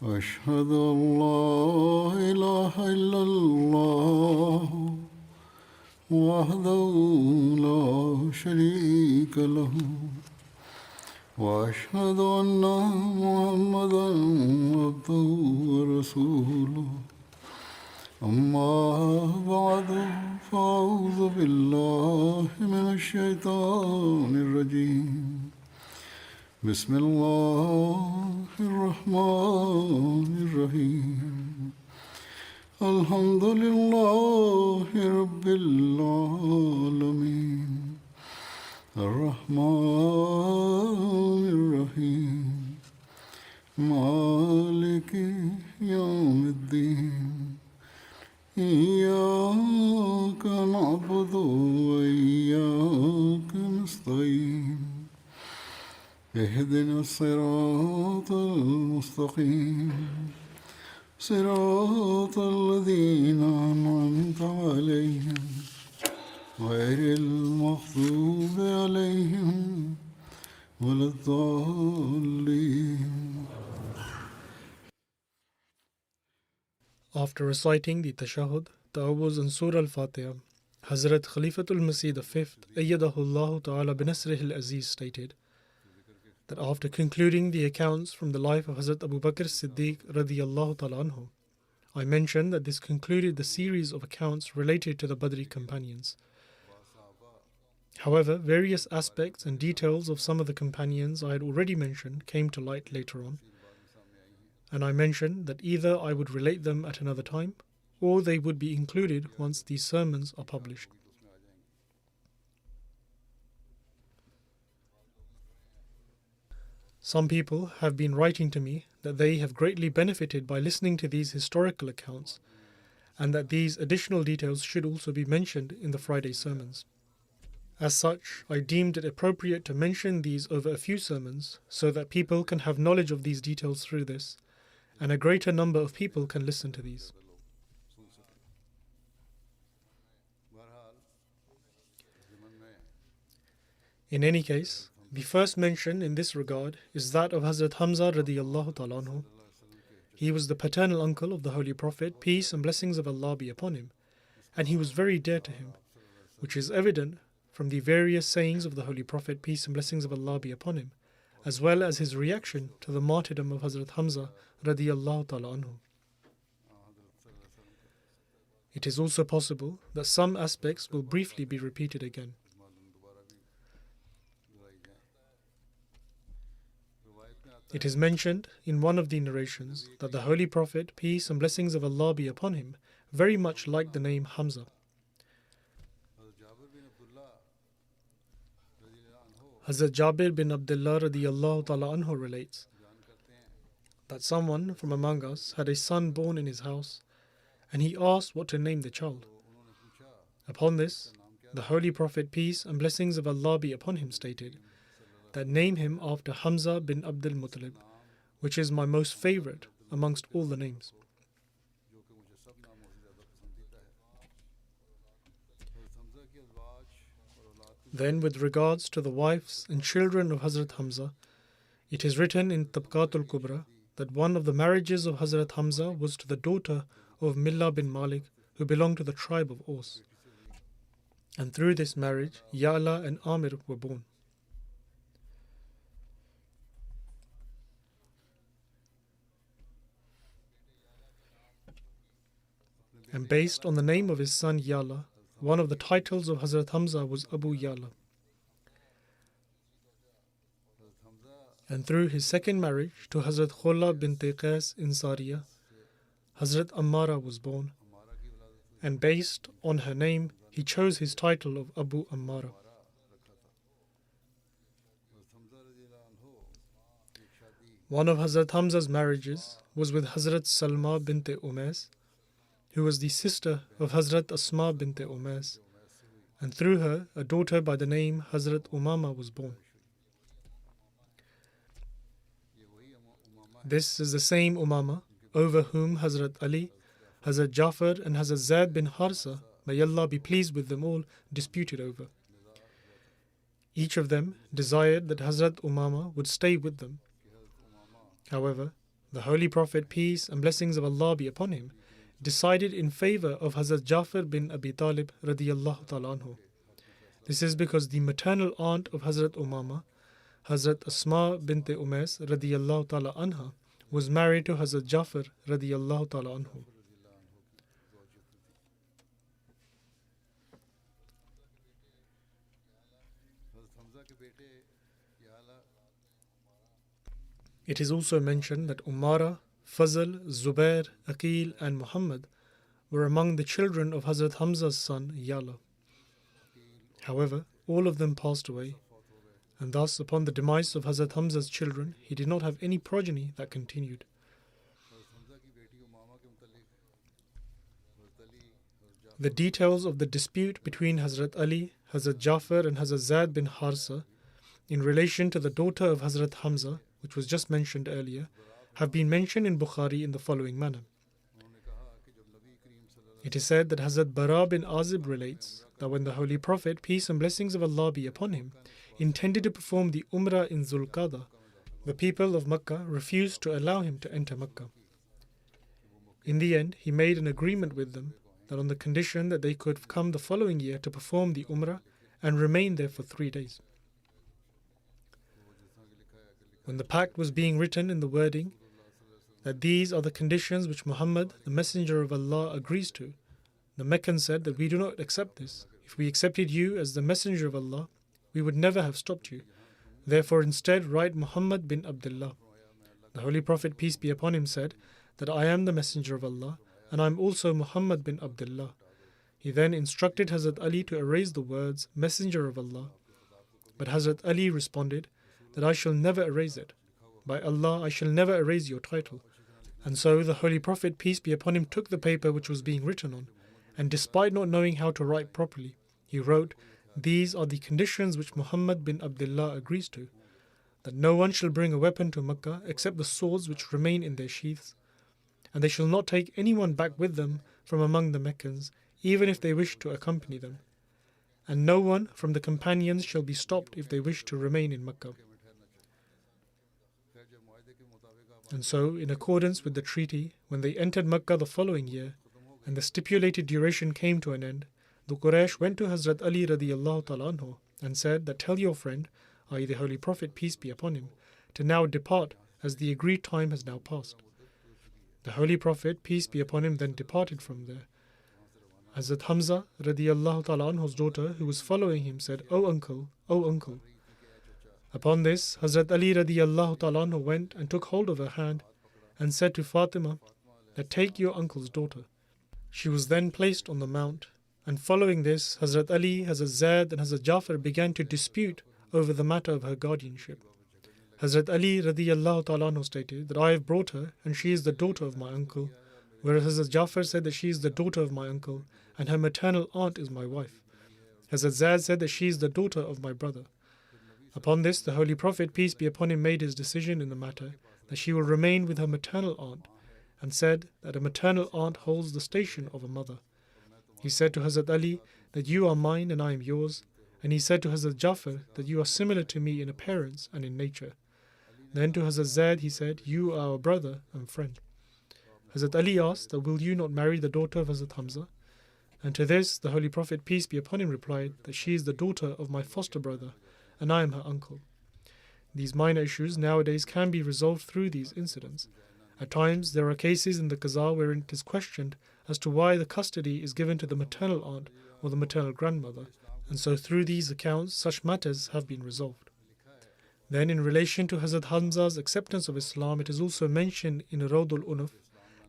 أشهد أن لا إله إلا الله وحده لا شريك له وأشهد أن محمدا عبده ورسوله أما بعد فأعوذ بالله من الشيطان الرجيم بسم الله الرحمن الرحيم الحمد لله رب العالمين الرحمن الرحيم مالك يوم الدين إياك نعبد وإياك نستعين اهدنا الصراط المستقيم صراط الذين أنعمت عليهم غير المغضوب عليهم ولا الضالين. After reciting the Tashahhud, Ta'awuz and Surah Al-Fatiha, Hazrat Khalifatul Masih V, Ayyadahullah Ta'ala binasrih al-Aziz stated that after concluding the accounts from the life of Hazrat Abu Bakr Siddiq radiyallahu ta'ala anhu, I mentioned that this concluded the series of accounts related to the Badri companions. However, various aspects and details of some of the companions I had already mentioned came to light later on, and I mentioned that either I would relate them at another time, or they would be included once these sermons are published. Some people have been writing to me that they have greatly benefited by listening to these historical accounts, and that these additional details should also be mentioned in the Friday sermons. As such, I deemed it appropriate to mention these over a few sermons so that people can have knowledge of these details through this, and a greater number of people can listen to these. In any case, the first mention in this regard is that of Hazrat Hamza radiyallahu ta'ala anhu. He was the paternal uncle of the Holy Prophet, peace and blessings of Allah be upon him, and he was very dear to him, which is evident from the various sayings of the Holy Prophet, peace and blessings of Allah be upon him, as well as his reaction to the martyrdom of Hazrat Hamza radiyallahu ta'ala anhu. It is also possible that some aspects will briefly be repeated again. It is mentioned in one of the narrations that the Holy Prophet, peace and blessings of Allah be upon him, very much liked the name Hamza. Hazrat Jabir bin Abdullah radiyallahu ta'ala anhu relates that someone from among us had a son born in his house, and he asked what to name the child. Upon this, the Holy Prophet, peace and blessings of Allah be upon him, stated that name him after Hamza bin Abdul Muttalib, which is my most favorite amongst all the names. Then, with regards to the wives and children of Hazrat Hamza, it is written in Tabqatul Kubra that one of the marriages of Hazrat Hamza was to the daughter of Millah bin Malik, who belonged to the tribe of Aus. And through this marriage, Ya'la and Amir were born. And based on the name of his son Ya'la, one of the titles of Hazrat Hamza was Abu Ya'la. And through his second marriage to Hazrat Khulla bint Qais Insariya, Hazrat Ammara was born, and based on her name, he chose his title of Abu Ammara. One of Hazrat Hamza's marriages was with Hazrat Salma bint Umais, who was the sister of Hazrat Asma bint Umais, and through her, a daughter by the name Hazrat Umama was born. This is the same Umama over whom Hazrat Ali, Hazrat Jafar and Hazrat Zaid bin Harsa, may Allah be pleased with them all, disputed over. Each of them desired that Hazrat Umama would stay with them. However, The Holy Prophet, peace and blessings of Allah be upon him, decided in favor of Hazrat Jafar bin Abi Talib radiyallahu ta'ala anhu. This is because the maternal aunt of Hazrat Umama, Hazrat Asma bint Umais radiyallahu ta'ala anha, was married to Hazrat Jafar radiyallahu ta'ala anhu. It is also mentioned that Umara, Fazl, Zubair, Aqil and Muhammad were among the children of Hazrat Hamza's son Yala. However, all of them passed away, and thus upon the demise of Hazrat Hamza's children, he did not have any progeny that continued. The details of the dispute between Hazrat Ali, Hazrat Jafar and Hazrat Zaid bin Harsa in relation to the daughter of Hazrat Hamza, which was just mentioned earlier, have been mentioned in Bukhari in the following manner. It is said that Hazrat Bara bin Azib relates that when the Holy Prophet, peace and blessings of Allah be upon him, intended to perform the Umrah in Zulqada, the people of Makkah refused to allow him to enter Makkah. In the end, he made an agreement with them that on the condition that they could come the following year to perform the Umrah and remain there for 3 days. When the pact was being written in the wording that these are the conditions which Muhammad, the Messenger of Allah, agrees to, the Meccans said that we do not accept this. If we accepted you as the Messenger of Allah, we would never have stopped you. Therefore, instead, write Muhammad bin Abdullah. The Holy Prophet, peace be upon him, said that I am the Messenger of Allah, and I am also Muhammad bin Abdullah. He then instructed Hazrat Ali to erase the words Messenger of Allah. But Hazrat Ali responded that I shall never erase it. By Allah, I shall never erase your title. And so the Holy Prophet, peace be upon him, took the paper which was being written on, and despite not knowing how to write properly, he wrote, these are the conditions which Muhammad bin Abdullah agrees to, that no one shall bring a weapon to Makkah except the swords which remain in their sheaths, and they shall not take anyone back with them from among the Meccans, even if they wish to accompany them. And no one from the companions shall be stopped if they wish to remain in Makkah. And so, in accordance with the treaty, when they entered Makkah the following year, and the stipulated duration came to an end, the Quraysh went to Hazrat Ali radiyallahu ta'ala anhu and said that tell your friend, i.e. the Holy Prophet, peace be upon him, to now depart as the agreed time has now passed. The Holy Prophet, peace be upon him, then departed from there. Hazrat Hamza radiyallahu ta'ala anhu's daughter, who was following him, said, O uncle, O uncle. Upon this, Hazrat Ali radiyallahu ta'ala anhu went and took hold of her hand and said to Fatima that take your uncle's daughter. She was then placed on the mount, and following this, Hazrat Ali, Hazrat Zaid and Hazrat Jafar began to dispute over the matter of her guardianship. Hazrat Ali radiyallahu ta'ala anhu stated that I have brought her and she is the daughter of my uncle, whereas Hazrat Jafar said that she is the daughter of my uncle and her maternal aunt is my wife. Hazrat Zaid said that she is the daughter of my brother. Upon this, the Holy Prophet, peace be upon him, made his decision in the matter that she will remain with her maternal aunt, and said that a maternal aunt holds the station of a mother. He said to Hazrat Ali that you are mine and I am yours, and he said to Hazrat Jafar that you are similar to me in appearance and in nature. Then to Hazrat Zaid he said, you are our brother and friend. Hazrat Ali asked that will you not marry the daughter of Hazrat Hamza? And to this the Holy Prophet, peace be upon him, replied that she is the daughter of my foster brother and I am her uncle. These minor issues nowadays can be resolved through these incidents. At times there are cases in the qaza wherein it is questioned as to why the custody is given to the maternal aunt or the maternal grandmother, and so through these accounts such matters have been resolved. Then in relation to Hazrat Hamza's acceptance of Islam, it is also mentioned in Rawdul Unuf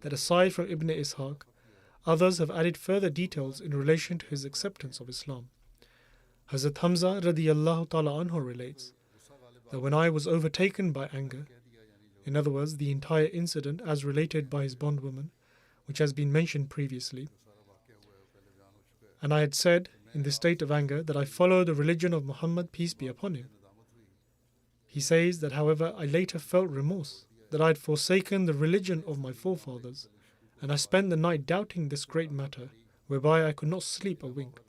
that aside from Ibn Ishaq, others have added further details in relation to his acceptance of Islam. Hazrat Hamza radiyallahu ta'ala anhu relates that when I was overtaken by anger, in other words, the entire incident as related by his bondwoman, which has been mentioned previously, and I had said in this state of anger that I follow the religion of Muhammad, peace be upon him. He says that, however, I later felt remorse that I had forsaken the religion of my forefathers, and I spent the night doubting this great matter, whereby I could not sleep a wink.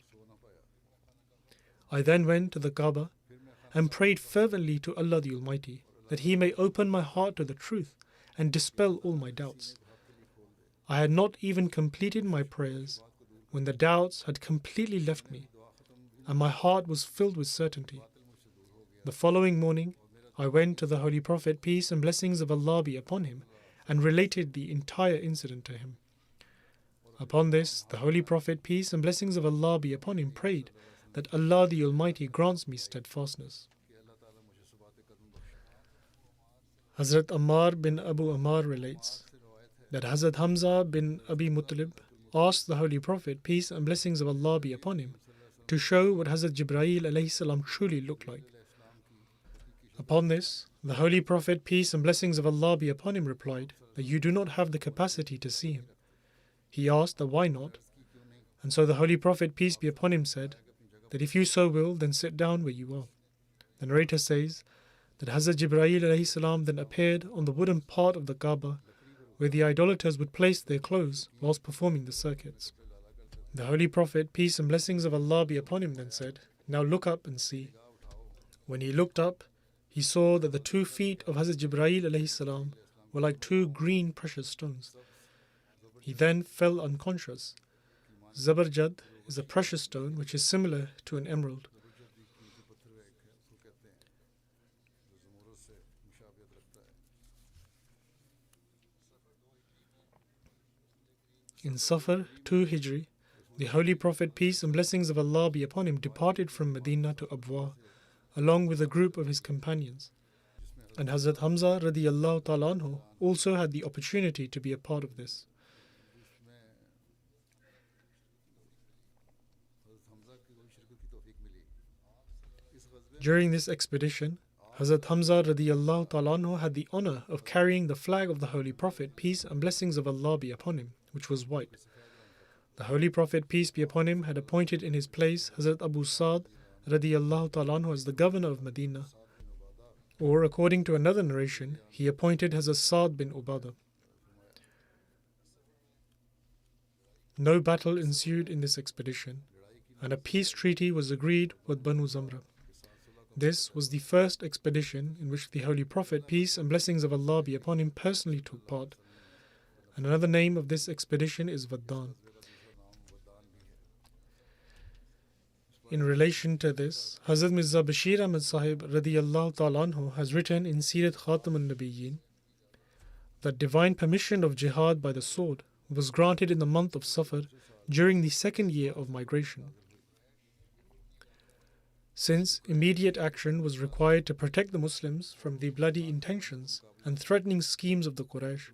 I then went to the Kaaba and prayed fervently to Allah the Almighty that He may open my heart to the truth and dispel all my doubts. I had not even completed my prayers when the doubts had completely left me, and my heart was filled with certainty. The following morning, I went to the Holy Prophet, peace and blessings of Allah be upon him, and related the entire incident to him. Upon this, the Holy Prophet, peace and blessings of Allah be upon him, prayed that Allah the Almighty grants me steadfastness. Hazrat Ammar bin Abu Ammar relates that Hazrat Hamza bin Abi Muttalib asked the Holy Prophet, peace and blessings of Allah be upon him, to show what Hazrat Jibreel alayhi salam truly looked like. Upon this, the Holy Prophet, peace and blessings of Allah be upon him, replied that you do not have the capacity to see him. He asked that why not, and so the Holy Prophet, peace be upon him, said that if you so will, then sit down where you are. The narrator says that Hazrat Jibreel alayhi salam then appeared on the wooden part of the Kaaba where the idolaters would place their clothes whilst performing the circuits. The Holy Prophet, peace and blessings of Allah be upon him, then said, now look up and see. When he looked up, he saw that the 2 feet of Hazrat Jibreel alayhi salam were like 2 green precious stones. He then fell unconscious. Zabarjad is a precious stone which is similar to an emerald. In Safar 2 Hijri, the Holy Prophet, peace and blessings of Allah be upon him, departed from Medina to Abwa along with a group of his companions. And Hazrat Hamza radiyallahu ta'ala anhu also had the opportunity to be a part of this. During this expedition, Hazrat Hamza radiyallahu ta'ala anhu had the honor of carrying the flag of the Holy Prophet, peace and blessings of Allah be upon him, which was white. The Holy Prophet, peace be upon him, had appointed in his place Hazrat Abu Sa'd radiyallahu ta'ala anhu as the governor of Medina. Or, according to another narration, he appointed Hazrat Sa'd bin Ubadah. No battle ensued in this expedition, and a peace treaty was agreed with Banu Zamra. This was the first expedition in which the Holy Prophet, peace and blessings of Allah be upon him, personally took part, and another name of this expedition is Vaddan. In relation to this, Hazrat Mirza Bashir Ahmad Sahib radiyallahu ta'ala anhu has written in Sirat Khatam al-Nabiyyin that divine permission of jihad by the sword was granted in the month of Safar during the 2nd year of migration. Since immediate action was required to protect the Muslims from the bloody intentions and threatening schemes of the Quraysh,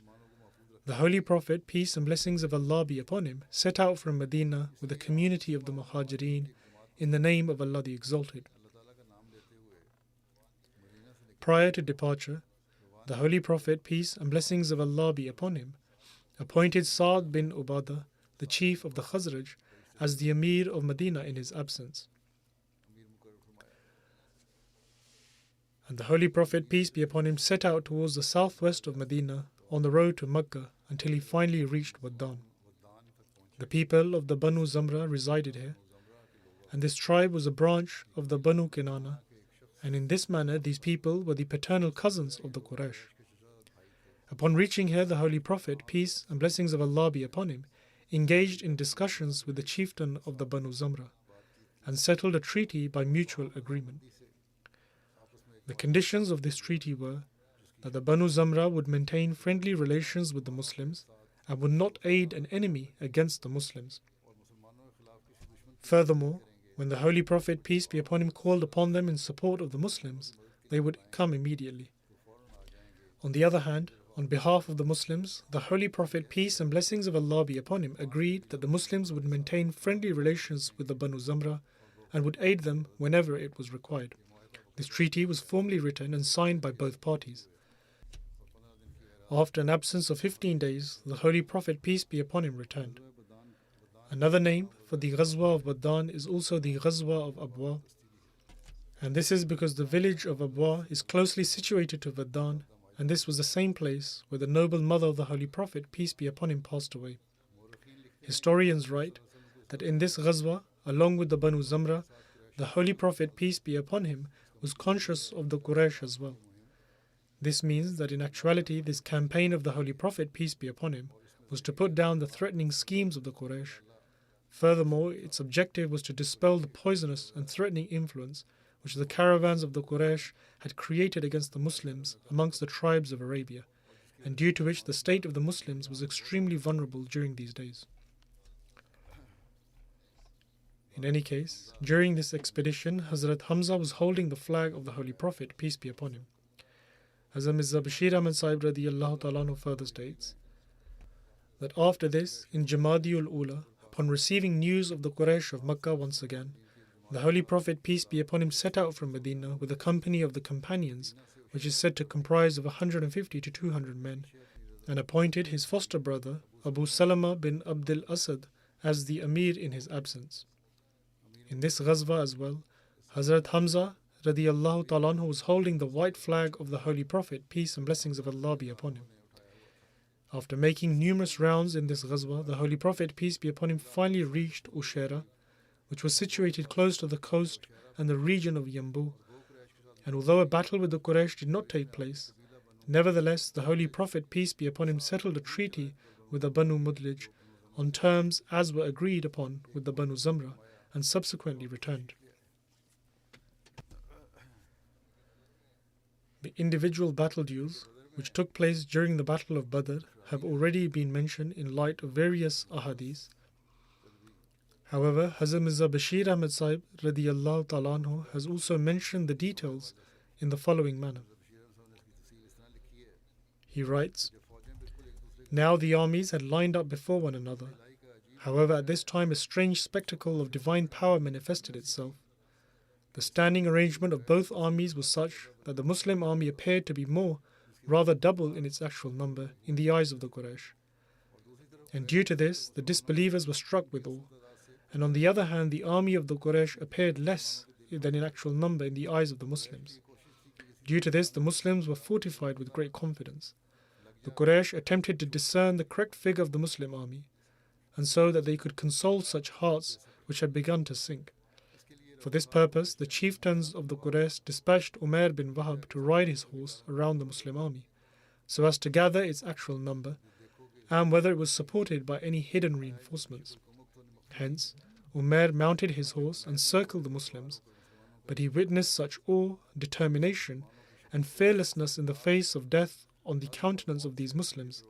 the Holy Prophet, peace and blessings of Allah be upon him, set out from Medina with a community of the Muhajirin in the name of Allah the Exalted. Prior to departure, the Holy Prophet, peace and blessings of Allah be upon him, appointed Sa'd bin Ubadah, the chief of the Khazraj, as the Emir of Medina in his absence. And the Holy Prophet, peace be upon him, set out towards the southwest of Medina on the road to Mecca until he finally reached Waddan. The people of the Banu Zamra resided here, and this tribe was a branch of the Banu Kinana, and in this manner these people were the paternal cousins of the Quraysh. Upon reaching here, the Holy Prophet, peace and blessings of Allah be upon him, engaged in discussions with the chieftain of the Banu Zamra and settled a treaty by mutual agreement. The conditions of this treaty were that the Banu Zamra would maintain friendly relations with the Muslims and would not aid an enemy against the Muslims. Furthermore, when the Holy Prophet, peace be upon him, called upon them in support of the Muslims, they would come immediately. On the other hand, on behalf of the Muslims, the Holy Prophet, peace and blessings of Allah be upon him, agreed that the Muslims would maintain friendly relations with the Banu Zamra and would aid them whenever it was required. This treaty was formally written and signed by both parties. After an absence of 15 days, the Holy Prophet, peace be upon him, returned. Another name for the Ghazwa of Waddan is also the Ghazwa of Abwa, and this is because the village of Abwa is closely situated to Waddan, and this was the same place where the noble mother of the Holy Prophet, peace be upon him, passed away. Historians write that in this Ghazwa, along with the Banu Zamra, the Holy Prophet, peace be upon him, was conscious of the Quraysh as well. This means that in actuality this campaign of the Holy Prophet, peace be upon him, was to put down the threatening schemes of the Quraysh. Furthermore, its objective was to dispel the poisonous and threatening influence which the caravans of the Quraysh had created against the Muslims amongst the tribes of Arabia, and due to which the state of the Muslims was extremely vulnerable during these days. In any case, during this expedition, Hazrat Hamza was holding the flag of the Holy Prophet, peace be upon him. Hazrat Mirza Bashir Ahmad Sahib radiyallahu ta'ala anhu further states that after this, in Jamadiul Ula, upon receiving news of the Quraysh of Makkah once again, the Holy Prophet, peace be upon him, set out from Medina with a company of the companions, which is said to comprise of 150 to 200 men, and appointed his foster brother, Abu Salama bin Abdul Asad, as the Amir in his absence. In this Ghazwa as well, Hazrat Hamza radiyallahu ta'ala anhu was holding the white flag of the Holy Prophet, peace and blessings of Allah be upon him. After making numerous rounds in this Ghazwa, the Holy Prophet, peace be upon him, finally reached Ushaira, which was situated close to the coast and the region of Yambu. And although a battle with the Quraysh did not take place, nevertheless the Holy Prophet, peace be upon him, settled a treaty with the Banu Mudlij on terms as were agreed upon with the Banu Zamra, and subsequently returned. The individual battle duels which took place during the Battle of Badr have already been mentioned in light of various ahadith. However, Hazrat Mirza Bashir Ahmad Sahib radiyallahu ta'ala anhu has also mentioned the details in the following manner. He writes, "Now the armies had lined up before one another. However, at this time a strange spectacle of divine power manifested itself. The standing arrangement of both armies was such that the Muslim army appeared to be more, rather double in its actual number, in the eyes of the Quraysh. And due to this, the disbelievers were struck with awe. And on the other hand, the army of the Quraysh appeared less than in actual number in the eyes of the Muslims. Due to this, the Muslims were fortified with great confidence. The Quraysh attempted to discern the correct figure of the Muslim army, and so that they could console such hearts which had begun to sink. For this purpose, the chieftains of the Quraysh dispatched Umair bin Wahab to ride his horse around the Muslim army, so as to gather its actual number, and whether it was supported by any hidden reinforcements. Hence, Umair mounted his horse and circled the Muslims, but he witnessed such awe, determination, and fearlessness in the face of death on the countenance of these Muslims,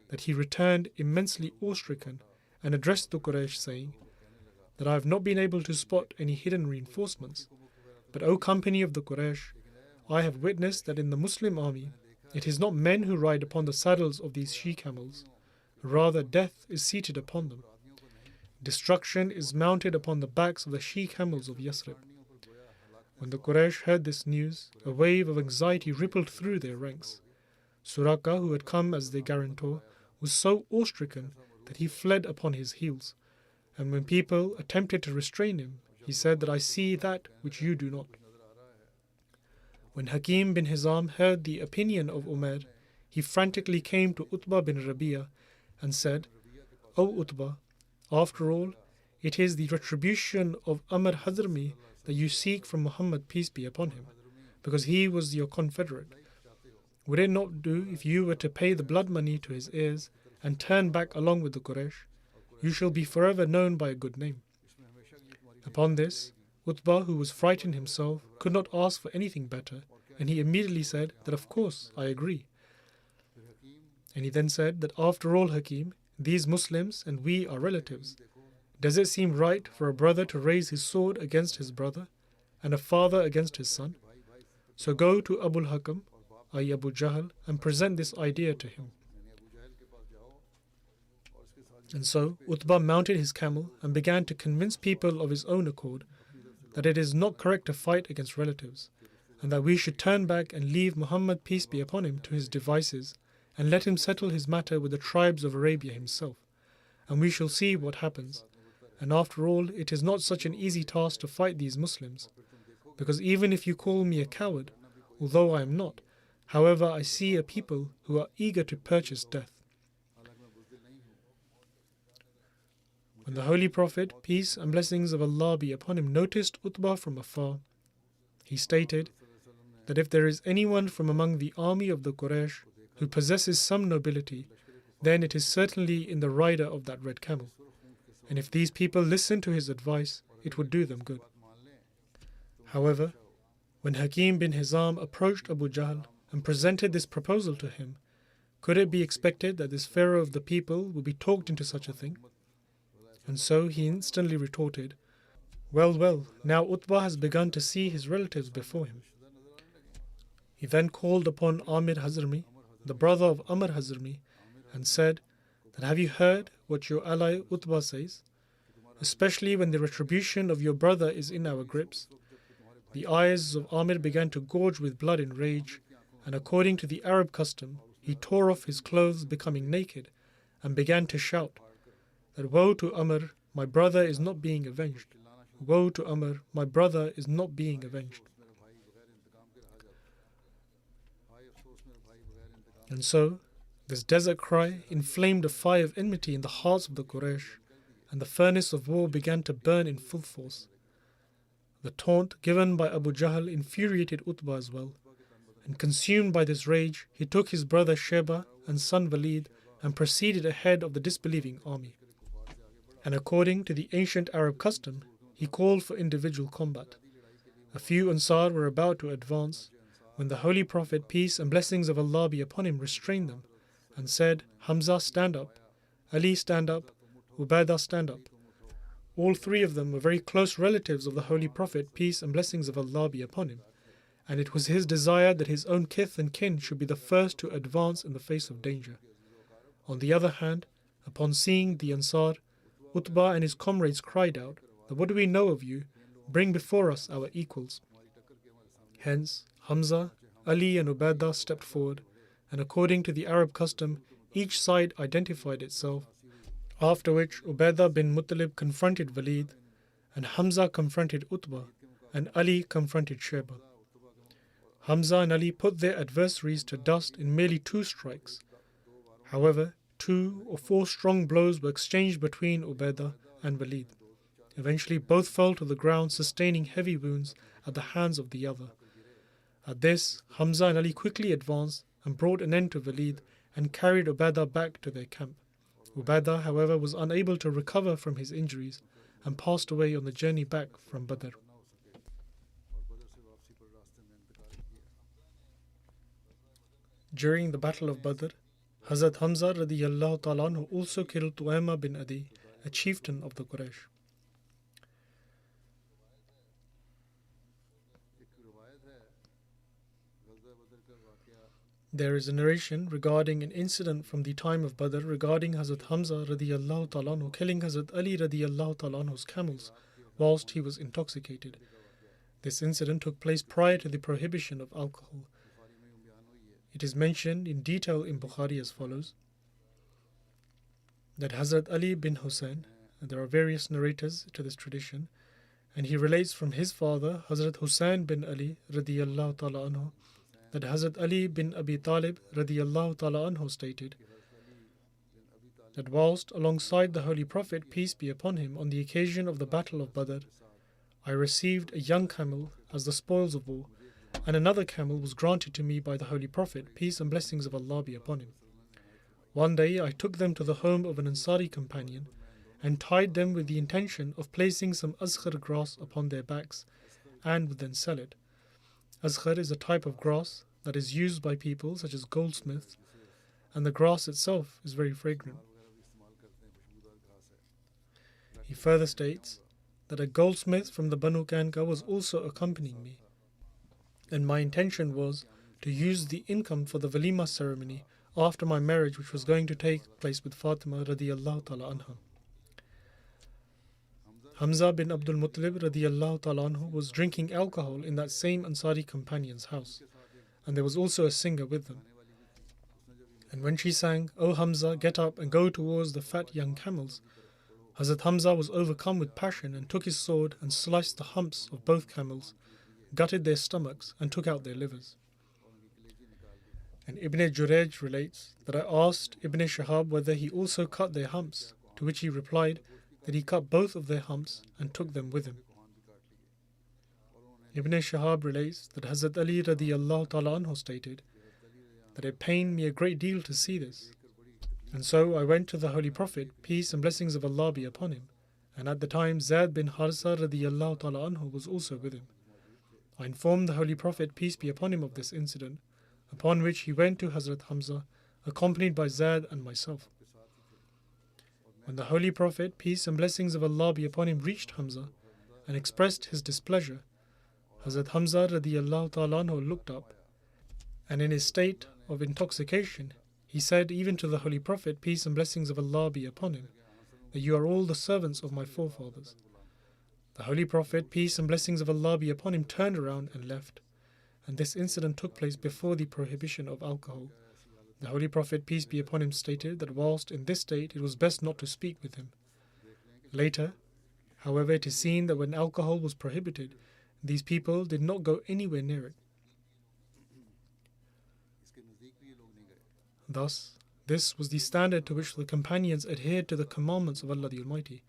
that he returned immensely awe-stricken and addressed the Quraysh, saying that I have not been able to spot any hidden reinforcements, but O company of the Quraysh, I have witnessed that in the Muslim army it is not men who ride upon the saddles of these she-camels, rather death is seated upon them. Destruction is mounted upon the backs of the she-camels of Yasrib. When the Quraysh heard this news, a wave of anxiety rippled through their ranks. Suraka, who had come as their guarantor, was so awe-stricken that he fled upon his heels, and when people attempted to restrain him, he said that I see that which you do not. When Hakim bin Hizam heard the opinion of Umair, he frantically came to Utbah bin Rabi'ah and said, O Utbah, after all, it is the retribution of Amr Hadrami that you seek from Muhammad, peace be upon him, because he was your confederate. Would it not do if you were to pay the blood money to his heirs and turn back along with the Quraysh? You shall be forever known by a good name. Upon this, Utbah, who was frightened himself, could not ask for anything better, and he immediately said that of course I agree. And he then said that after all, Hakim, these Muslims and we are relatives. Does it seem right for a brother to raise his sword against his brother, and a father against his son? So go to Abul Hakam, i.e. Abu Jahl, and present this idea to him. And so Utbah mounted his camel and began to convince people of his own accord that it is not correct to fight against relatives, and that we should turn back and leave Muhammad, peace be upon him, to his devices, and let him settle his matter with the tribes of Arabia himself, and we shall see what happens. And after all, it is not such an easy task to fight these Muslims, because even if you call me a coward, although I am not, however, I see a people who are eager to purchase death. When the Holy Prophet, peace and blessings of Allah be upon him, noticed Utbah from afar, he stated that if there is anyone from among the army of the Quraysh who possesses some nobility, then it is certainly in the rider of that red camel. And if these people listen to his advice, it would do them good. However, when Hakim bin Hizam approached Abu Jahl and presented this proposal to him, could it be expected that this pharaoh of the people would be talked into such a thing? And so he instantly retorted, well, now Utbah has begun to see his relatives before him. He then called upon Amir Hazrami, the brother of Amr Hazrami, and said that, have you heard what your ally Utbah says? Especially when the retribution of your brother is in our grips. The eyes of Amir began to gorge with blood in rage, and according to the Arab custom, he tore off his clothes, becoming naked, and began to shout that, woe to Amr, my brother is not being avenged. Woe to Amr, my brother is not being avenged. And so, this desert cry inflamed a fire of enmity in the hearts of the Quraysh, and the furnace of war began to burn in full force. The taunt given by Abu Jahl infuriated Utbah as well, and consumed by this rage, he took his brother Sheba and son Walid and proceeded ahead of the disbelieving army. And according to the ancient Arab custom, he called for individual combat. A few Ansar were about to advance, when the Holy Prophet, peace and blessings of Allah be upon him, restrained them, and said, Hamza, stand up. Ali, stand up. Ubaidah, stand up. All three of them were very close relatives of the Holy Prophet, peace and blessings of Allah be upon him, and it was his desire that his own kith and kin should be the first to advance in the face of danger. On the other hand, upon seeing the Ansar, Utbah and his comrades cried out, that what do we know of you? Bring before us our equals. Hence, Hamza, Ali and Ubaidah stepped forward, and according to the Arab custom, each side identified itself, after which Ubaidah bin Muttalib confronted Walid, and Hamza confronted Utbah, and Ali confronted Sheba. Hamza and Ali put their adversaries to dust in merely 2 strikes. However, 2 or 4 strong blows were exchanged between Ubaidah and Walid. Eventually both fell to the ground, sustaining heavy wounds at the hands of the other. At this, Hamza and Ali quickly advanced and brought an end to Walid and carried Ubaidah back to their camp. Ubaidah, however, was unable to recover from his injuries and passed away on the journey back from Badr. During the Battle of Badr, Hazrat Hamza radiyallahu ta'ala anhu also killed Tu'aima bin Adi, a chieftain of the Quraysh. There is a narration regarding an incident from the time of Badr regarding Hazrat Hamza radiyallahu ta'ala anhu killing Hazrat Ali radiyallahu ta'ala anhu's camels whilst he was intoxicated. This incident took place prior to the prohibition of alcohol. It is mentioned in detail in Bukhari as follows: that Hazrat Ali bin Hussein, and there are various narrators to this tradition, and he relates from his father Hazrat Hussein bin Ali radiyallahu ta'ala anhu, that Hazrat Ali bin Abi Talib radiyallahu ta'ala anhu stated that whilst alongside the Holy Prophet, peace be upon him, on the occasion of the Battle of Badr, I received a young camel as the spoils of war, and another camel was granted to me by the Holy Prophet, peace and blessings of Allah be upon him. One day I took them to the home of an Ansari companion and tied them with the intention of placing some azkhar grass upon their backs and would then sell it. Azkhar is a type of grass that is used by people such as goldsmiths, and the grass itself is very fragrant. He further states that a goldsmith from the Banu Kanka was also accompanying me, and my intention was to use the income for the walima ceremony after my marriage, which was going to take place with Fatima radiyallahu ta'ala anha. Hamza bin Abdul Muttalib radiyallahu ta'ala anhu was drinking alcohol in that same Ansari companion's house, and there was also a singer with them. And when she sang, "O Hamza, get up and go towards the fat young camels," Hazrat Hamza was overcome with passion and took his sword and sliced the humps of both camels, gutted their stomachs and took out their livers. And Ibn Jurayj relates that I asked Ibn Shihab whether he also cut their humps, to which he replied that he cut both of their humps and took them with him. Ibn Shahab relates that Hazrat Ali radiallahu ta'ala anhu stated that it pained me a great deal to see this. And so I went to the Holy Prophet, peace and blessings of Allah be upon him, and at the time Zayd bin Harisa radiallahu ta'ala anhu was also with him. I informed the Holy Prophet, peace be upon him, of this incident, upon which he went to Hazrat Hamza, accompanied by Zayd and myself. When the Holy Prophet, peace and blessings of Allah be upon him, reached Hamza and expressed his displeasure, Hazrat Hamza radiallahu ta'ala anhu looked up, and in his state of intoxication, he said even to the Holy Prophet, peace and blessings of Allah be upon him, that you are all the servants of my forefathers. The Holy Prophet, peace and blessings of Allah be upon him, turned around and left, and this incident took place before the prohibition of alcohol. The Holy Prophet, peace be upon him, stated that whilst in this state it was best not to speak with him. Later, however, it is seen that when alcohol was prohibited, these people did not go anywhere near it. Thus, this was the standard to which the companions adhered to the commandments of Allah the Almighty,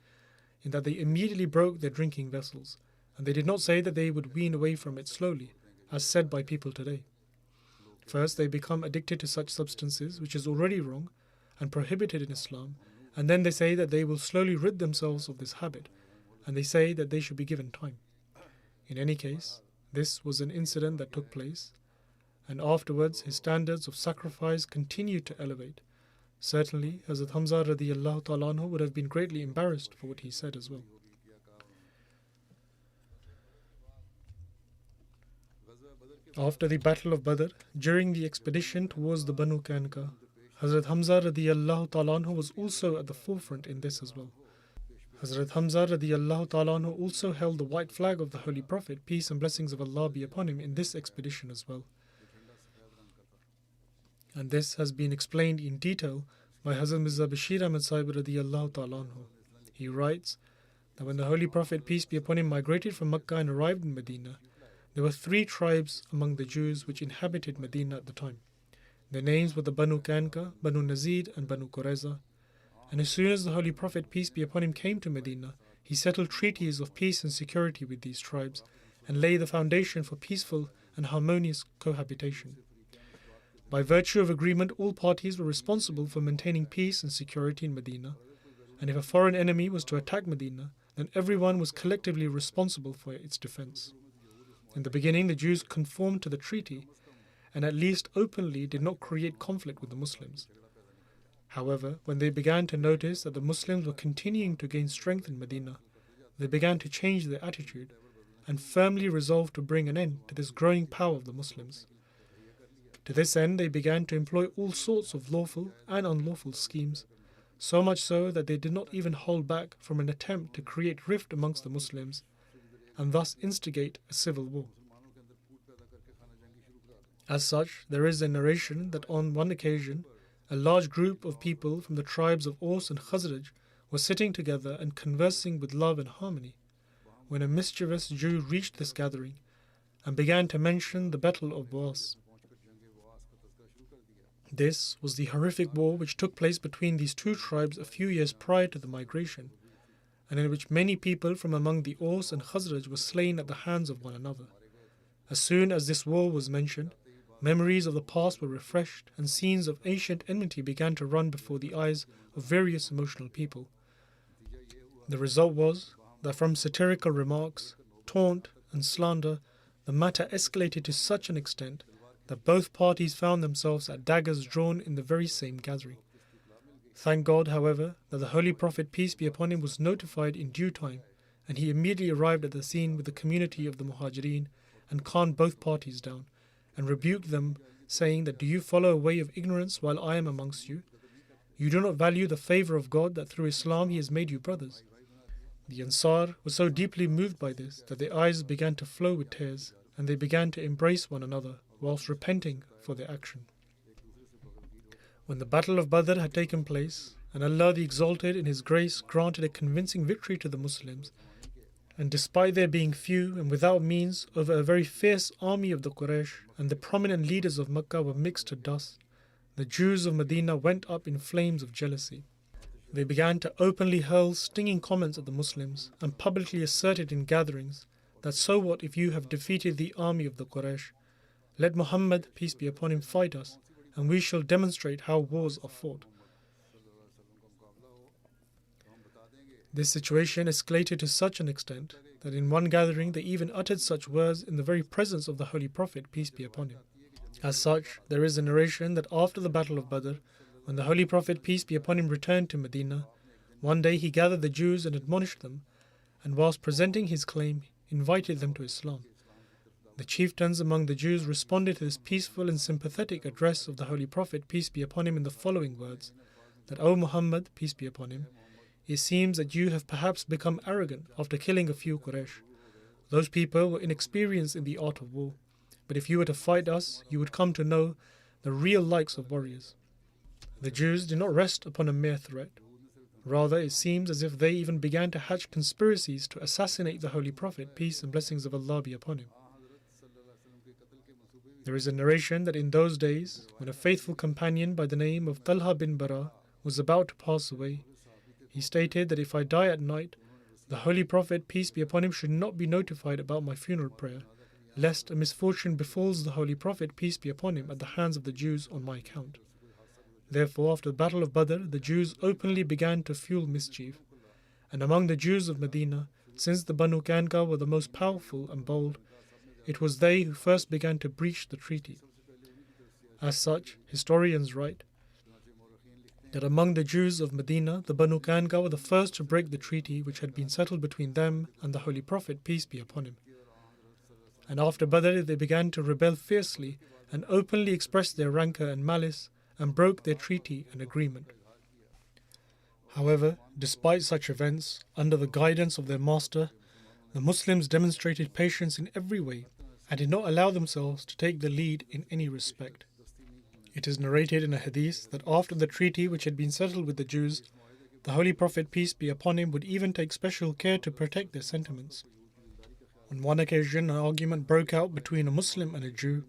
in that they immediately broke their drinking vessels, and they did not say that they would wean away from it slowly, as said by people today. First, they become addicted to such substances, which is already wrong and prohibited in Islam, and then they say that they will slowly rid themselves of this habit, and they say that they should be given time. In any case, this was an incident that took place, and afterwards his standards of sacrifice continued to elevate. Certainly, Hazrat Hamza radiallahu ta'ala anhu would have been greatly embarrassed for what he said as well. After the Battle of Badr, during the expedition towards the Banu Kanka, Hazrat Hamza radiallahu ta'ala anhu was also at the forefront in this as well. Hazrat Hamza radiallahu ta'ala anhu also held the white flag of the Holy Prophet, peace and blessings of Allah be upon him, in this expedition as well. And this has been explained in detail by Hazrat Mirza Bashir Ahmad Sahib radiallahu ta'ala anhu. He writes that when the Holy Prophet, peace be upon him, migrated from Makkah and arrived in Medina, there were 3 tribes among the Jews which inhabited Medina at the time. Their names were the Banu Kanka, Banu Nazid and Banu Qurayza. And as soon as the Holy Prophet, peace be upon him, came to Medina, he settled treaties of peace and security with these tribes and laid the foundation for peaceful and harmonious cohabitation. By virtue of agreement, all parties were responsible for maintaining peace and security in Medina, and if a foreign enemy was to attack Medina, then everyone was collectively responsible for its defense. In the beginning, the Jews conformed to the treaty and at least openly did not create conflict with the Muslims. However, when they began to notice that the Muslims were continuing to gain strength in Medina, they began to change their attitude and firmly resolved to bring an end to this growing power of the Muslims. To this end, they began to employ all sorts of lawful and unlawful schemes, so much so that they did not even hold back from an attempt to create rift amongst the Muslims and thus instigate a civil war. As such, there is a narration that on one occasion, a large group of people from the tribes of Aus and Khazraj were sitting together and conversing with love and harmony, when a mischievous Jew reached this gathering and began to mention the battle of Boas. This was the horrific war which took place between these 2 tribes a few years prior to the migration, and in which many people from among the Aus and Khazraj were slain at the hands of one another. As soon as this war was mentioned, memories of the past were refreshed and scenes of ancient enmity began to run before the eyes of various emotional people. The result was that from satirical remarks, taunt and slander, the matter escalated to such an extent that both parties found themselves at daggers drawn in the very same gathering. Thank God, however, that the Holy Prophet, peace be upon him, was notified in due time, and he immediately arrived at the scene with the community of the Muhajirin and calmed both parties down, and rebuked them, saying that, do you follow a way of ignorance while I am amongst you? You do not value the favour of God that through Islam He has made you brothers. The Ansar were so deeply moved by this that their eyes began to flow with tears, and they began to embrace one another whilst repenting for their action. When the Battle of Badr had taken place, and Allah the Exalted in His grace granted a convincing victory to the Muslims, and despite their being few and without means over a very fierce army of the Quraysh, and the prominent leaders of Makkah were mixed to dust, the Jews of Medina went up in flames of jealousy. They began to openly hurl stinging comments at the Muslims and publicly asserted in gatherings that so what if you have defeated the army of the Quraysh? Let Muhammad, peace be upon him, fight us, and we shall demonstrate how wars are fought. This situation escalated to such an extent that in one gathering they even uttered such words in the very presence of the Holy Prophet, peace be upon him. As such, there is a narration that after the Battle of Badr, when the Holy Prophet, peace be upon him, returned to Medina, one day he gathered the Jews and admonished them, and whilst presenting his claim, invited them to Islam. The chieftains among the Jews responded to this peaceful and sympathetic address of the Holy Prophet, peace be upon him, in the following words, that, O Muhammad, peace be upon him, it seems that you have perhaps become arrogant after killing a few Quraysh. Those people were inexperienced in the art of war, but if you were to fight us, you would come to know the real likes of warriors. The Jews did not rest upon a mere threat. Rather, it seems as if they even began to hatch conspiracies to assassinate the Holy Prophet, peace and blessings of Allah be upon him. There is a narration that in those days, when a faithful companion by the name of Talha bin Bara was about to pass away, he stated that if I die at night, the Holy Prophet, peace be upon him, should not be notified about my funeral prayer, lest a misfortune befalls the Holy Prophet, peace be upon him, at the hands of the Jews on my account. Therefore, after the Battle of Badr, the Jews openly began to fuel mischief, and among the Jews of Medina, since the Banu Kanqa were the most powerful and bold, it was they who first began to breach the treaty. As such, historians write that among the Jews of Medina, the Banu Kanqa were the first to break the treaty which had been settled between them and the Holy Prophet, peace be upon him. And after Badr, they began to rebel fiercely and openly expressed their rancor and malice and broke their treaty and agreement. However, despite such events, under the guidance of their master, the Muslims demonstrated patience in every way and did not allow themselves to take the lead in any respect. It is narrated in a hadith that after the treaty which had been settled with the Jews, the Holy Prophet, peace be upon him, would even take special care to protect their sentiments. On one occasion, an argument broke out between a Muslim and a Jew,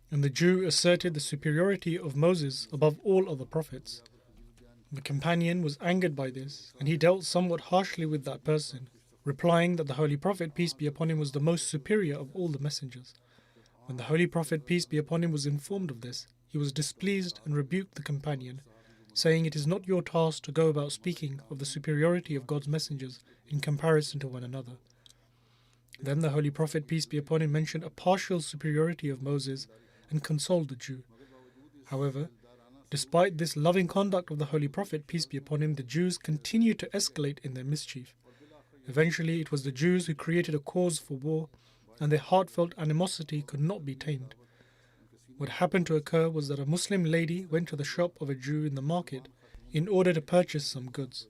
and the Jew asserted the superiority of Moses above all other prophets. The companion was angered by this, and he dealt somewhat harshly with that person, replying that the Holy Prophet, peace be upon him, was the most superior of all the messengers. When the Holy Prophet, peace be upon him, was informed of this, he was displeased and rebuked the companion, saying, "It is not your task to go about speaking of the superiority of God's messengers in comparison to one another." Then the Holy Prophet, peace be upon him, mentioned a partial superiority of Moses and consoled the Jew. However, despite this loving conduct of the Holy Prophet, peace be upon him, the Jews continued to escalate in their mischief. Eventually, it was the Jews who created a cause for war, and their heartfelt animosity could not be tamed. What happened to occur was that a Muslim lady went to the shop of a Jew in the market in order to purchase some goods,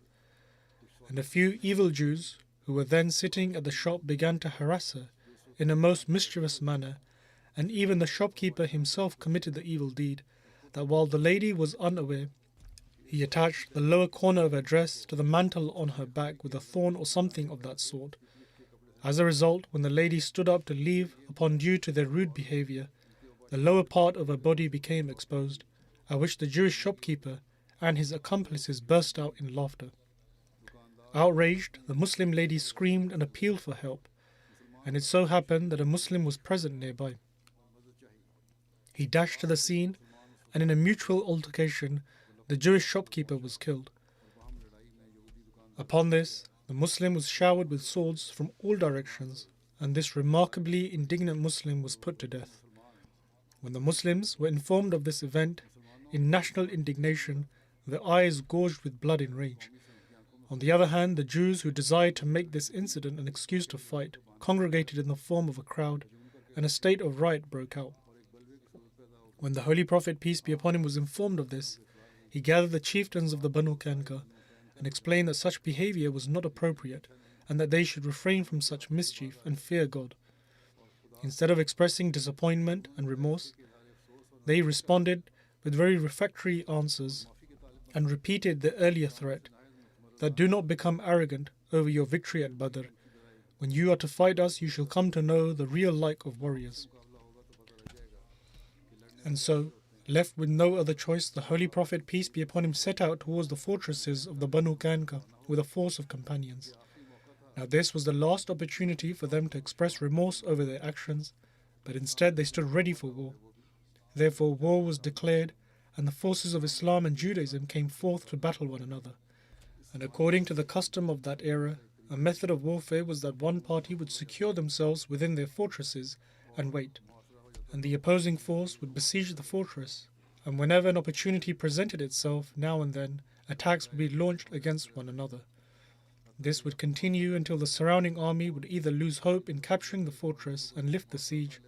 and a few evil Jews who were then sitting at the shop began to harass her in a most mischievous manner, and even the shopkeeper himself committed the evil deed, that while the lady was unaware, he attached the lower corner of her dress to the mantle on her back with a thorn or something of that sort. As a result, when the lady stood up to leave upon due to their rude behavior, the lower part of her body became exposed, at which the Jewish shopkeeper and his accomplices burst out in laughter. Outraged, the Muslim lady screamed and appealed for help, and it so happened that a Muslim was present nearby. He dashed to the scene, and in a mutual altercation, the Jewish shopkeeper was killed. Upon this, the Muslim was showered with swords from all directions, and this remarkably indignant Muslim was put to death. When the Muslims were informed of this event, in national indignation, their eyes gorged with blood in rage. On the other hand, the Jews who desired to make this incident an excuse to fight congregated in the form of a crowd, and a state of riot broke out. When the Holy Prophet, peace be upon him, was informed of this, he gathered the chieftains of the Banu Kanqa and explained that such behavior was not appropriate and that they should refrain from such mischief and fear God. Instead of expressing disappointment and remorse, they responded with very refractory answers and repeated the earlier threat that do not become arrogant over your victory at Badr. When you are to fight us, you shall come to know the real like of warriors. And so, left with no other choice, the Holy Prophet, peace be upon him, set out towards the fortresses of the Banu Kanqa with a force of companions. Now this was the last opportunity for them to express remorse over their actions, but instead they stood ready for war. Therefore war was declared, and the forces of Islam and Judaism came forth to battle one another. And according to the custom of that era, a method of warfare was that one party would secure themselves within their fortresses and wait, and the opposing force would besiege the fortress, and whenever an opportunity presented itself, now and then, attacks would be launched against one another. This would continue until the surrounding army would either lose hope in capturing the fortress and lift the siege,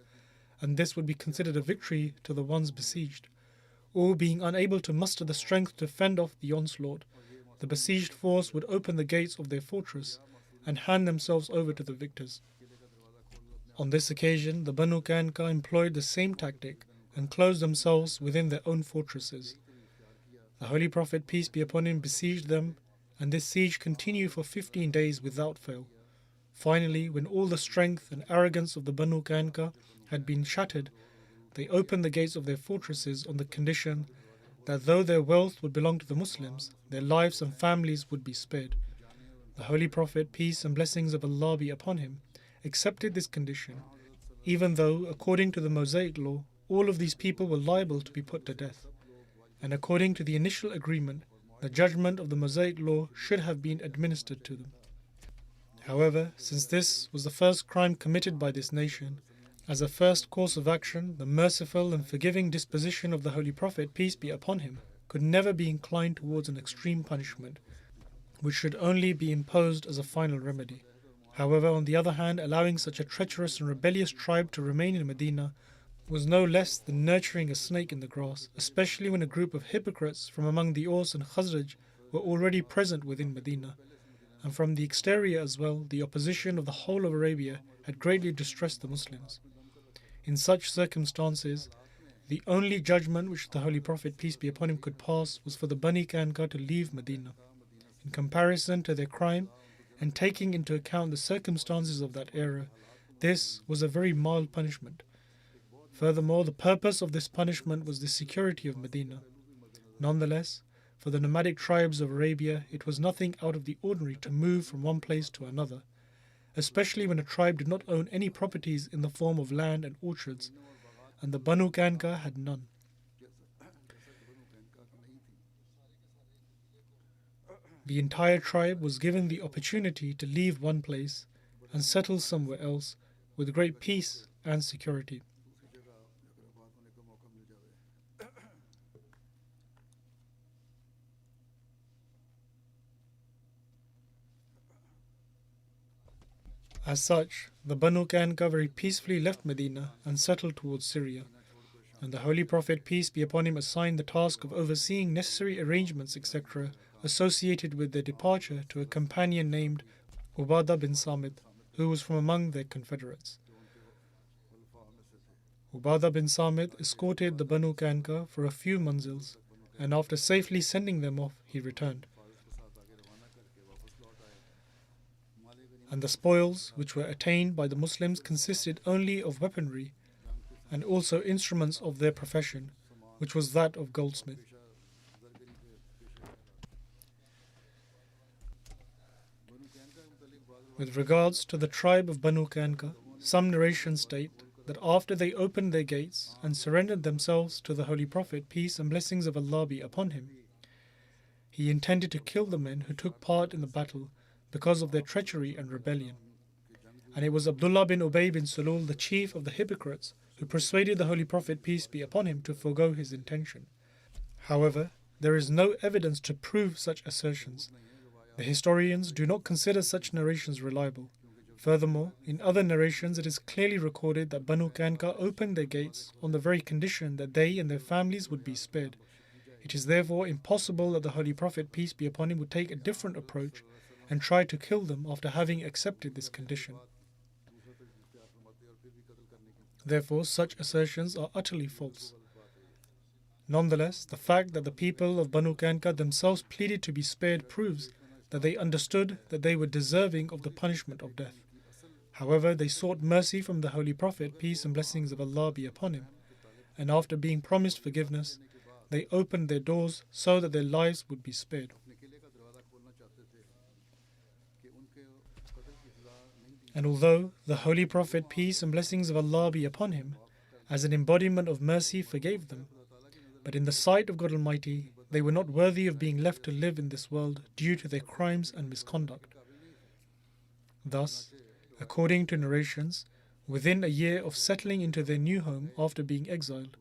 and this would be considered a victory to the ones besieged, or being unable to muster the strength to fend off the onslaught, the besieged force would open the gates of their fortress and hand themselves over to the victors. On this occasion, the Banu Kanka employed the same tactic and closed themselves within their own fortresses. The Holy Prophet, peace be upon him, besieged them, and this siege continued for 15 days without fail. Finally, when all the strength and arrogance of the Banu Kanka had been shattered, they opened the gates of their fortresses on the condition that though their wealth would belong to the Muslims, their lives and families would be spared. The Holy Prophet, peace and blessings of Allah be upon him, accepted this condition, even though, according to the Mosaic law, all of these people were liable to be put to death. And according to the initial agreement, the judgment of the Mosaic law should have been administered to them. However, since this was the first crime committed by this nation, as a first course of action, the merciful and forgiving disposition of the Holy Prophet, peace be upon him, could never be inclined towards an extreme punishment, which should only be imposed as a final remedy. However, on the other hand, allowing such a treacherous and rebellious tribe to remain in Medina was no less than nurturing a snake in the grass, especially when a group of hypocrites from among the Aus and Khazraj were already present within Medina. And from the exterior as well, the opposition of the whole of Arabia had greatly distressed the Muslims. In such circumstances, the only judgment which the Holy Prophet, peace be upon him, could pass was for the Bani Kanka to leave Medina. In comparison to their crime, and taking into account the circumstances of that era, this was a very mild punishment. Furthermore, the purpose of this punishment was the security of Medina. Nonetheless, for the nomadic tribes of Arabia, it was nothing out of the ordinary to move from one place to another, especially when a tribe did not own any properties in the form of land and orchards, and the Banu Kanka had none. The entire tribe was given the opportunity to leave one place and settle somewhere else with great peace and security. As such, the Banu Kanka very peacefully left Medina and settled towards Syria, and the Holy Prophet, peace be upon him, assigned the task of overseeing necessary arrangements, etc., associated with their departure to a companion named Ubadah bin Samit, who was from among their confederates. Ubadah bin Samit escorted the Banu Kanka for a few manzils, and after safely sending them off, he returned. And the spoils which were attained by the Muslims consisted only of weaponry and also instruments of their profession, which was that of goldsmith. With regards to the tribe of Banu Kanka, some narrations state that after they opened their gates and surrendered themselves to the Holy Prophet, peace and blessings of Allah be upon him, he intended to kill the men who took part in the battle because of their treachery and rebellion. And it was Abdullah bin Ubay bin Salul, the chief of the hypocrites, who persuaded the Holy Prophet, peace be upon him, to forego his intention. However, there is no evidence to prove such assertions. The historians do not consider such narrations reliable. Furthermore, in other narrations it is clearly recorded that Banu Kanka opened their gates on the very condition that they and their families would be spared. It is therefore impossible that the Holy Prophet, peace be upon him, would take a different approach and try to kill them after having accepted this condition. Therefore, such assertions are utterly false. Nonetheless, the fact that the people of Banu Kanka themselves pleaded to be spared proves that they understood that they were deserving of the punishment of death. However, they sought mercy from the Holy Prophet, peace and blessings of Allah be upon him, and after being promised forgiveness, they opened their doors so that their lives would be spared. And although the Holy Prophet, peace and blessings of Allah be upon him, as an embodiment of mercy forgave them, but in the sight of God Almighty, they were not worthy of being left to live in this world due to their crimes and misconduct. Thus, according to narrations, within a year of settling into their new home after being exiled,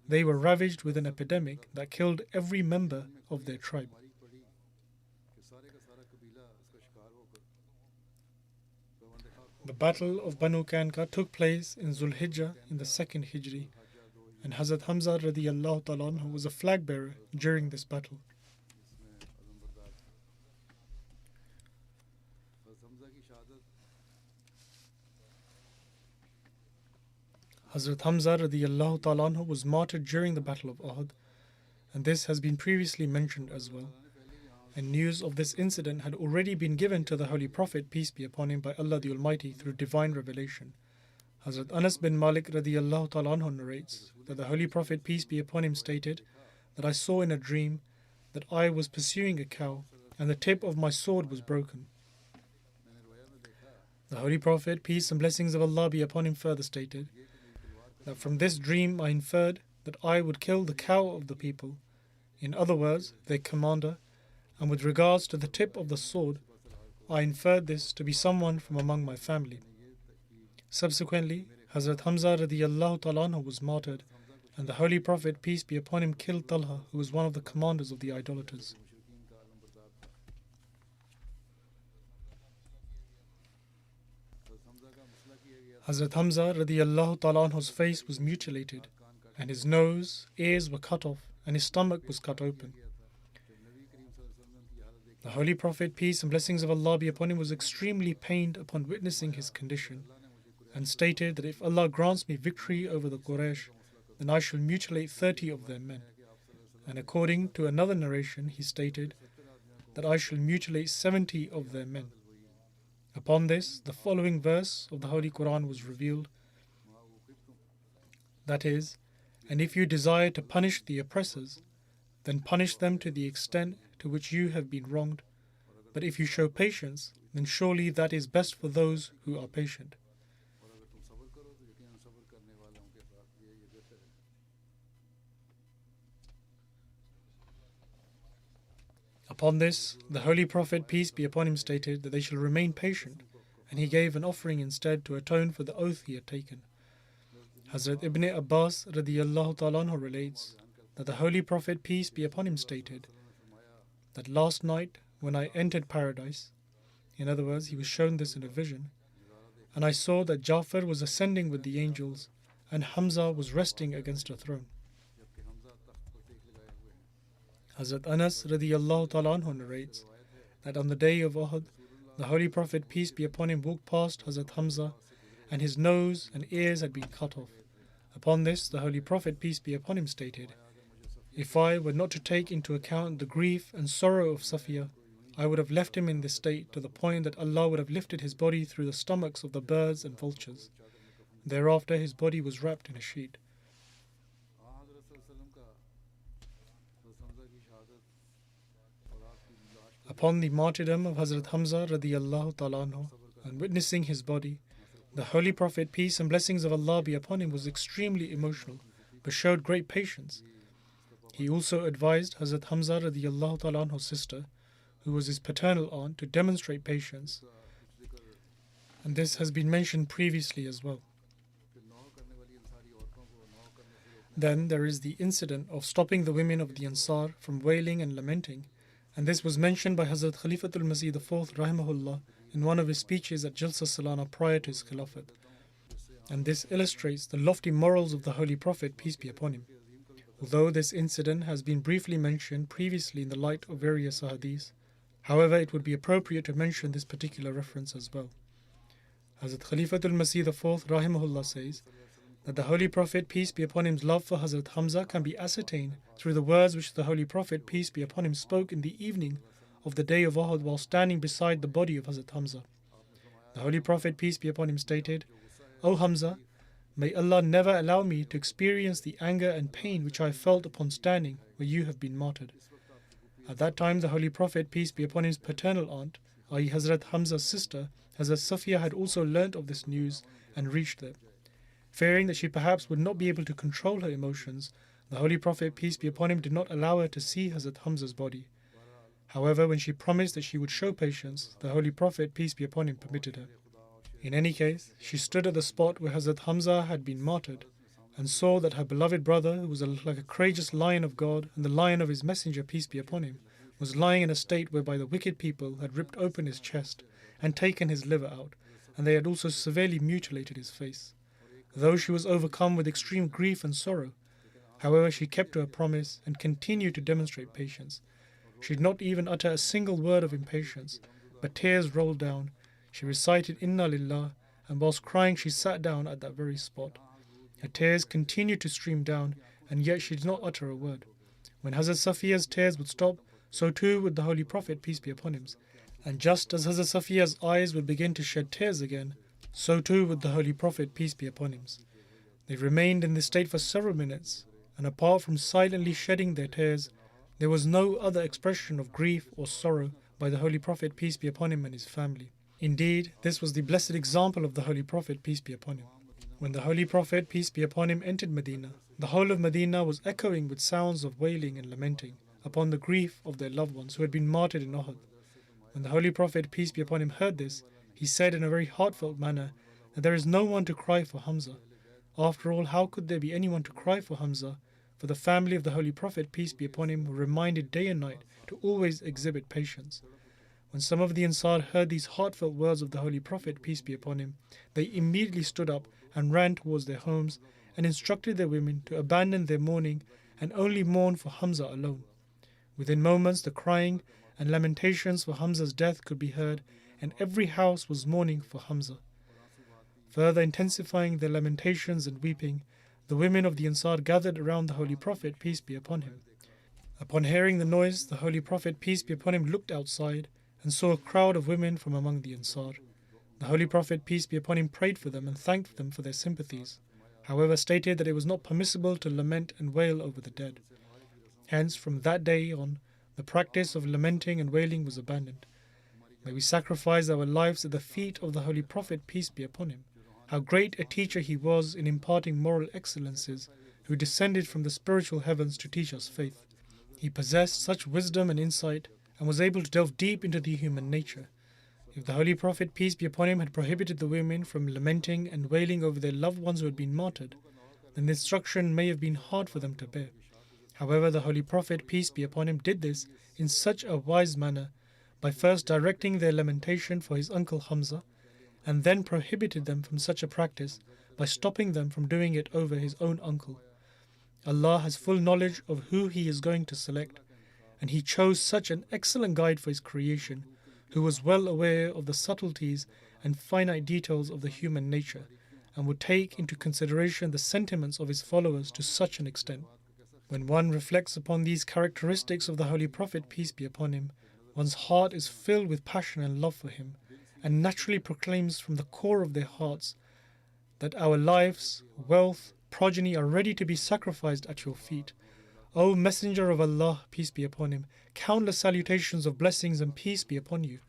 they were ravaged with an epidemic that killed every member of their tribe. The Battle of Banu Kanka took place in Zulhijjah in the 2nd Hijri, and Hazrat Hamza radiyallahu ta'ala anhu was a flag bearer during this battle. Hazrat Hamza radiyallahu ta'ala anhu was martyred during the Battle of Uhud, and this has been previously mentioned as well. And news of this incident had already been given to the Holy Prophet, peace be upon him, by Allah the Almighty through divine revelation. Hazrat Anas bin Malik radiyallahu ta'ala anhu narrates that the Holy Prophet, peace be upon him, stated that I saw in a dream that I was pursuing a cow and the tip of my sword was broken. The Holy Prophet, peace and blessings of Allah be upon him, further stated that from this dream I inferred that I would kill the cow of the people, in other words, their commander, and with regards to the tip of the sword, I inferred this to be someone from among my family. Subsequently, Hazrat Hamza radiyallahu ta'ala anhu was martyred, and the Holy Prophet, peace be upon him, killed Talha, who was one of the commanders of the idolaters. Hazrat Hamza radiyallahu ta'ala anhu's face was mutilated, and his nose, ears were cut off, and his stomach was cut open. The Holy Prophet, peace and blessings of Allah be upon him, was extremely pained upon witnessing his condition, and stated that if Allah grants me victory over the Quraysh, then I shall mutilate 30 of their men. And according to another narration, he stated that I shall mutilate 70 of their men. Upon this, the following verse of the Holy Quran was revealed. That is, and if you desire to punish the oppressors, then punish them to the extent to which you have been wronged. But if you show patience, then surely that is best for those who are patient. Upon this, the Holy Prophet, peace be upon him, stated that they shall remain patient, and he gave an offering instead to atone for the oath he had taken. Hazrat Ibn Abbas radiyallahu ta'ala anhu relates that the Holy Prophet, peace be upon him, stated that last night when I entered paradise, in other words, he was shown this in a vision, and I saw that Ja'far was ascending with the angels and Hamza was resting against a throne. Hazrat Anas radiyallahu ta'ala anhu narrates that on the day of Uhud, the Holy Prophet, peace be upon him, walked past Hazrat Hamza, and his nose and ears had been cut off. Upon this, the Holy Prophet, peace be upon him, stated, if I were not to take into account the grief and sorrow of Safiya, I would have left him in this state to the point that Allah would have lifted his body through the stomachs of the birds and vultures. Thereafter, his body was wrapped in a sheet. Upon the martyrdom of Hazrat Hamza radiyallahu ta'ala anhu, and witnessing his body, the Holy Prophet, peace and blessings of Allah be upon him, was extremely emotional, but showed great patience. He also advised Hazrat Hamza radiyallahu ta'ala anhu's sister, who was his paternal aunt, to demonstrate patience. And this has been mentioned previously as well. Then there is the incident of stopping the women of the Ansar from wailing and lamenting, and this was mentioned by Hazrat Khalifatul Masih IV rahimahullah in one of his speeches at Jalsa Salana prior to his Khilafat. And this illustrates the lofty morals of the Holy Prophet, peace be upon him. Although this incident has been briefly mentioned previously in the light of various ahadith, however, it would be appropriate to mention this particular reference as well. Hazrat Khalifatul Masih IV rahimahullah says that the Holy Prophet, peace be upon him's love for Hazrat Hamza can be ascertained through the words which the Holy Prophet, peace be upon him, spoke in the evening of the day of Uhud while standing beside the body of Hazrat Hamza. The Holy Prophet, peace be upon him, stated, O Hamza, may Allah never allow me to experience the anger and pain which I felt upon standing where you have been martyred. At that time, the Holy Prophet, peace be upon him's paternal aunt, i.e. Hazrat Hamza's sister, Hazrat Safiya had also learnt of this news and reached there. Fearing that she perhaps would not be able to control her emotions, the Holy Prophet, peace be upon him, did not allow her to see Hazrat Hamza's body. However, when she promised that she would show patience, the Holy Prophet, peace be upon him, permitted her. In any case, she stood at the spot where Hazrat Hamza had been martyred and saw that her beloved brother, who was like a courageous lion of God and the lion of his messenger, peace be upon him, was lying in a state whereby the wicked people had ripped open his chest and taken his liver out, and they had also severely mutilated his face. Though she was overcome with extreme grief and sorrow, however, she kept to her promise and continued to demonstrate patience. She did not even utter a single word of impatience, but tears rolled down. She recited Inna Lillah, and whilst crying she sat down at that very spot. Her tears continued to stream down, and yet she did not utter a word. When Hazrat Safiya's tears would stop, so too would the Holy Prophet, peace be upon him. And just as Hazrat Safiya's eyes would begin to shed tears again, so too would the Holy Prophet, peace be upon him. They remained in this state for several minutes, and apart from silently shedding their tears, there was no other expression of grief or sorrow by the Holy Prophet, peace be upon him, and his family. Indeed, this was the blessed example of the Holy Prophet, peace be upon him. When the Holy Prophet, peace be upon him, entered Medina, the whole of Medina was echoing with sounds of wailing and lamenting upon the grief of their loved ones who had been martyred in Uhud. When the Holy Prophet, peace be upon him, heard this, he said in a very heartfelt manner that there is no one to cry for Hamza. After all, how could there be anyone to cry for Hamza? For the family of the Holy Prophet, peace be upon him, were reminded day and night to always exhibit patience. When some of the Ansar heard these heartfelt words of the Holy Prophet, peace be upon him, they immediately stood up and ran towards their homes and instructed their women to abandon their mourning and only mourn for Hamza alone. Within moments, the crying and lamentations for Hamza's death could be heard, and every house was mourning for Hamza. Further intensifying their lamentations and weeping, the women of the Ansar gathered around the Holy Prophet, peace be upon him. Upon hearing the noise, the Holy Prophet, peace be upon him, looked outside and saw a crowd of women from among the Ansar. The Holy Prophet, peace be upon him, prayed for them and thanked them for their sympathies, however stated that it was not permissible to lament and wail over the dead. Hence, from that day on, the practice of lamenting and wailing was abandoned. May we sacrifice our lives at the feet of the Holy Prophet, peace be upon him. How great a teacher he was in imparting moral excellences, who descended from the spiritual heavens to teach us faith. He possessed such wisdom and insight, and was able to delve deep into the human nature. If the Holy Prophet, peace be upon him, had prohibited the women from lamenting and wailing over their loved ones who had been martyred, then the instruction may have been hard for them to bear. However, the Holy Prophet, peace be upon him, did this in such a wise manner by first directing their lamentation for his uncle Hamza, and then prohibited them from such a practice by stopping them from doing it over his own uncle. Allah has full knowledge of who He is going to select, and He chose such an excellent guide for His creation, who was well aware of the subtleties and finite details of the human nature, and would take into consideration the sentiments of His followers to such an extent. When one reflects upon these characteristics of the Holy Prophet, peace be upon him, one's heart is filled with passion and love for him, and naturally proclaims from the core of their hearts that our lives, wealth, progeny are ready to be sacrificed at your feet. O Messenger of Allah, peace be upon him, countless salutations of blessings and peace be upon you.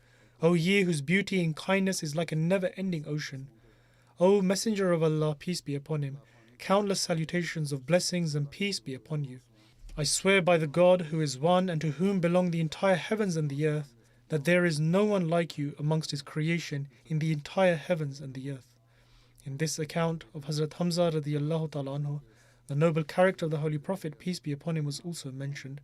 O ye whose beauty and kindness is like a never-ending ocean. O Messenger of Allah, peace be upon him, countless salutations of blessings and peace be upon you. I swear by the God who is one and to whom belong the entire heavens and the earth, that there is no one like you amongst His creation in the entire heavens and the earth. In this account of Hazrat Hamza radiallahu ta'ala anhu, the noble character of the Holy Prophet, peace be upon him, was also mentioned.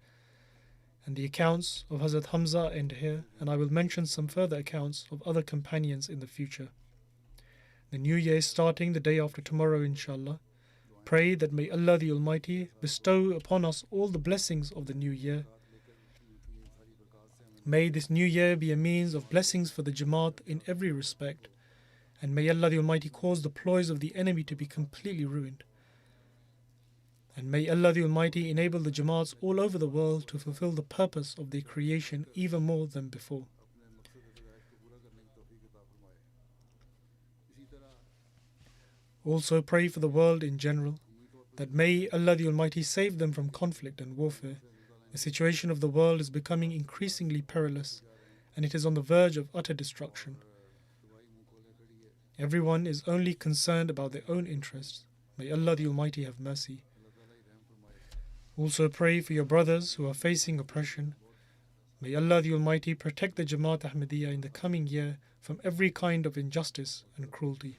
And the accounts of Hazrat Hamza end here, and I will mention some further accounts of other companions in the future. The new year is starting the day after tomorrow, inshallah. Pray that may Allah the Almighty bestow upon us all the blessings of the new year. May this new year be a means of blessings for the Jamaat in every respect, and may Allah the Almighty cause the ploys of the enemy to be completely ruined. And may Allah the Almighty enable the Jamaats all over the world to fulfill the purpose of their creation even more than before. Also pray for the world in general, that may Allah the Almighty save them from conflict and warfare. The situation of the world is becoming increasingly perilous, and it is on the verge of utter destruction. Everyone is only concerned about their own interests. May Allah the Almighty have mercy. Also pray for your brothers who are facing oppression. May Allah the Almighty protect the Jamaat Ahmadiyya in the coming year from every kind of injustice and cruelty.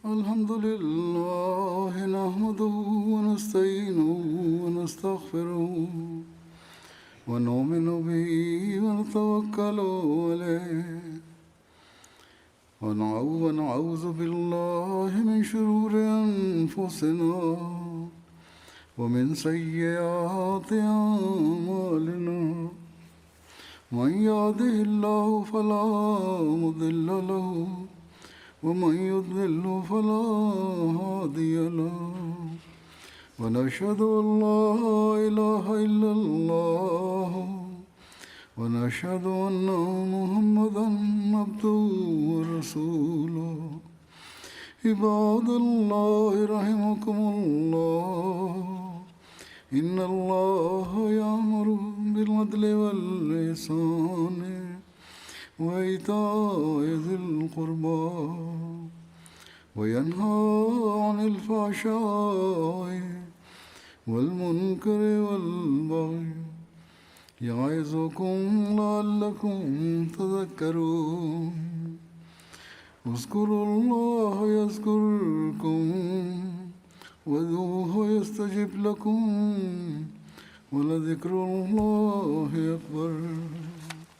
الحمد لله نحمده ونستعينه ونستغفره ونؤمن به ونتوكل عليه ونعوذ بالله من شرور أنفسنا ومن سيئات أعمالنا من يهده الله فلا مضل له ومن يضلل فلا هادي له ونشهد أن لا إله إلا الله ونشهد أن محمدا عبده ورسوله عباد الله رحمكم الله إن الله يأمر بالعدل والإحسان وإيتاء ذي القربى وينهى عن الفحشاء والمنكر والبغي يعظكم لعلكم تذكرون اذكروا الله يذكركم وادعوه يستجب لكم ولذكر الله أكبر